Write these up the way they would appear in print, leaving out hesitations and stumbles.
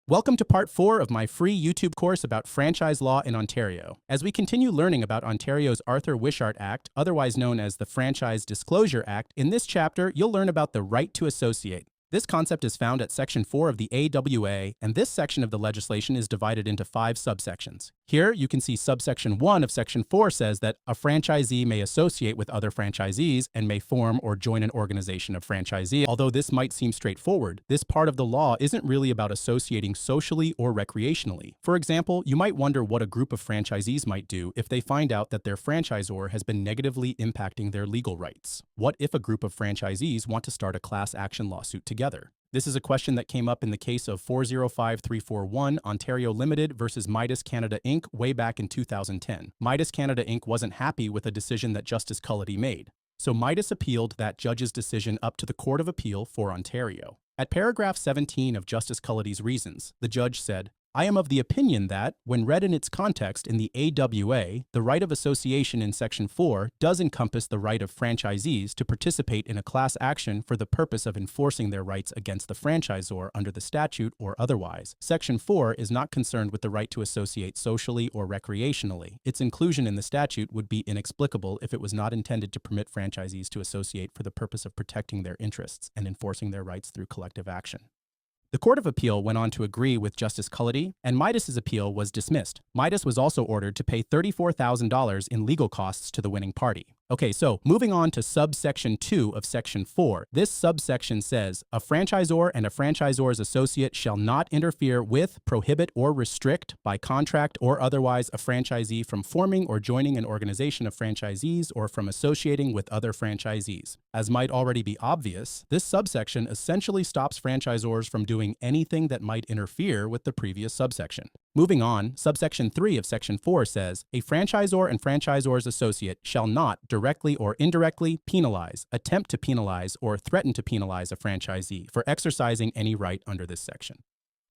Welcome to part 4 of my free YouTube course about franchise law in Ontario. As we continue learning about Ontario's Arthur Wishart Act, otherwise known as the Franchise Disclosure Act, in this chapter you'll learn about the right to associate. This concept is found at Section 4 of the AWA, and this section of the legislation is divided into 5 subsections. Here, you can see subsection 1 of Section 4 says that a franchisee may associate with other franchisees and may form or join an organization of franchisees. Although this might seem straightforward, this part of the law isn't really about associating socially or recreationally. For example, you might wonder what a group of franchisees might do if they find out that their franchisor has been negatively impacting their legal rights. What if a group of franchisees want to start a class action lawsuit together? This is a question that came up in the case of 405341 Ontario Limited versus Midas Canada Inc. way back in 2010. Midas Canada Inc. wasn't happy with a decision that Justice Cullity made, so Midas appealed that judge's decision up to the Court of Appeal for Ontario. At paragraph 17 of Justice Cullity's reasons, the judge said, "I am of the opinion that, when read in its context in the AWA, the right of association in Section 4 does encompass the right of franchisees to participate in a class action for the purpose of enforcing their rights against the franchisor under the statute or otherwise. Section 4 is not concerned with the right to associate socially or recreationally. Its inclusion in the statute would be inexplicable if it was not intended to permit franchisees to associate for the purpose of protecting their interests and enforcing their rights through collective action." The Court of Appeal went on to agree with Justice Cullity, and Midas's appeal was dismissed. Midas was also ordered to pay $34,000 in legal costs to the winning party. Okay, so moving on to subsection 2 of Section 4. This subsection says, "A franchisor and a franchisor's associate shall not interfere with, prohibit, or restrict, by contract or otherwise, a franchisee from forming or joining an organization of franchisees or from associating with other franchisees." As might already be obvious, this subsection essentially stops franchisors from doing anything that might interfere with the previous subsection. Moving on, subsection 3 of Section 4 says, "A franchisor and franchisor's associate shall not, directly or indirectly, penalize, attempt to penalize, or threaten to penalize a franchisee for exercising any right under this section."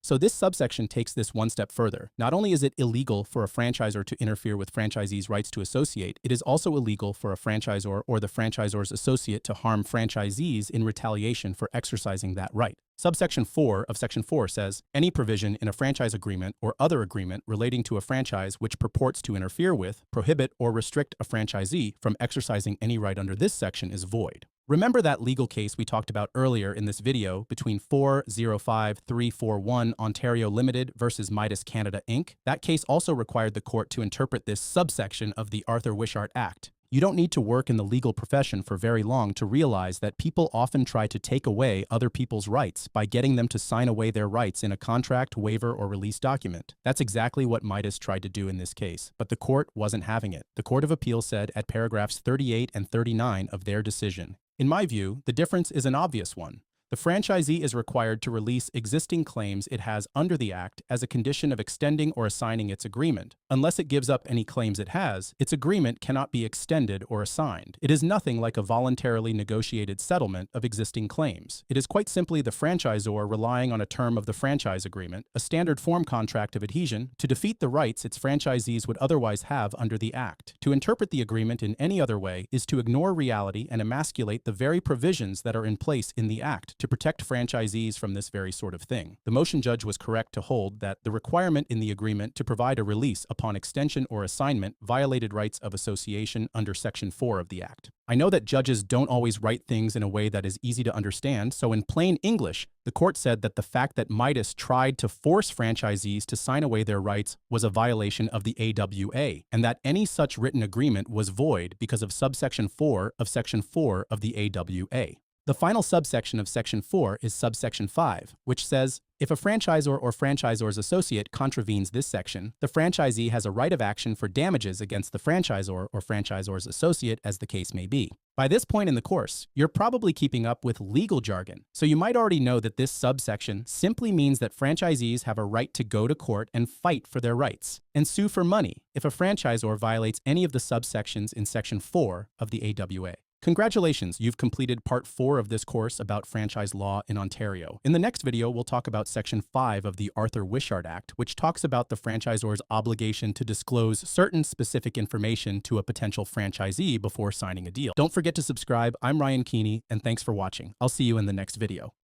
So this subsection takes this one step further. Not only is it illegal for a franchisor to interfere with franchisees' rights to associate, it is also illegal for a franchisor or the franchisor's associate to harm franchisees in retaliation for exercising that right. Subsection 4 of Section 4 says, "Any provision in a franchise agreement or other agreement relating to a franchise which purports to interfere with, prohibit, or restrict a franchisee from exercising any right under this section is void." Remember that legal case we talked about earlier in this video between 405341 Ontario Limited versus Midas Canada Inc.? That case also required the court to interpret this subsection of the Arthur Wishart Act. You don't need to work in the legal profession for very long to realize that people often try to take away other people's rights by getting them to sign away their rights in a contract, waiver, or release document. That's exactly what Midas tried to do in this case, but the court wasn't having it. The Court of Appeal said at paragraphs 38 and 39 of their decision, "In my view, the difference is an obvious one. The franchisee is required to release existing claims it has under the Act as a condition of extending or assigning its agreement. Unless it gives up any claims it has, its agreement cannot be extended or assigned. It is nothing like a voluntarily negotiated settlement of existing claims. It is quite simply the franchisor relying on a term of the franchise agreement, a standard form contract of adhesion, to defeat the rights its franchisees would otherwise have under the Act. To interpret the agreement in any other way is to ignore reality and emasculate the very provisions that are in place in the Act to protect franchisees from this very sort of thing." The motion judge was correct to hold that the requirement in the agreement to provide a release upon extension or assignment violated rights of association under Section 4 of the Act. I know that judges don't always write things in a way that is easy to understand, so in plain English, the court said that the fact that Midas tried to force franchisees to sign away their rights was a violation of the AWA, and that any such written agreement was void because of subsection 4 of Section 4 of the AWA. The final subsection of Section 4 is subsection 5, which says, "If a franchisor or franchisor's associate contravenes this section, the franchisee has a right of action for damages against the franchisor or franchisor's associate as the case may be." By this point in the course, you're probably keeping up with legal jargon, so you might already know that this subsection simply means that franchisees have a right to go to court and fight for their rights, and sue for money if a franchisor violates any of the subsections in Section 4 of the AWA. Congratulations, you've completed part 4 of this course about franchise law in Ontario. In the next video, we'll talk about Section 5 of the Arthur Wishart Act, which talks about the franchisor's obligation to disclose certain specific information to a potential franchisee before signing a deal. Don't forget to subscribe. I'm Ryan Keeney, and thanks for watching. I'll see you in the next video.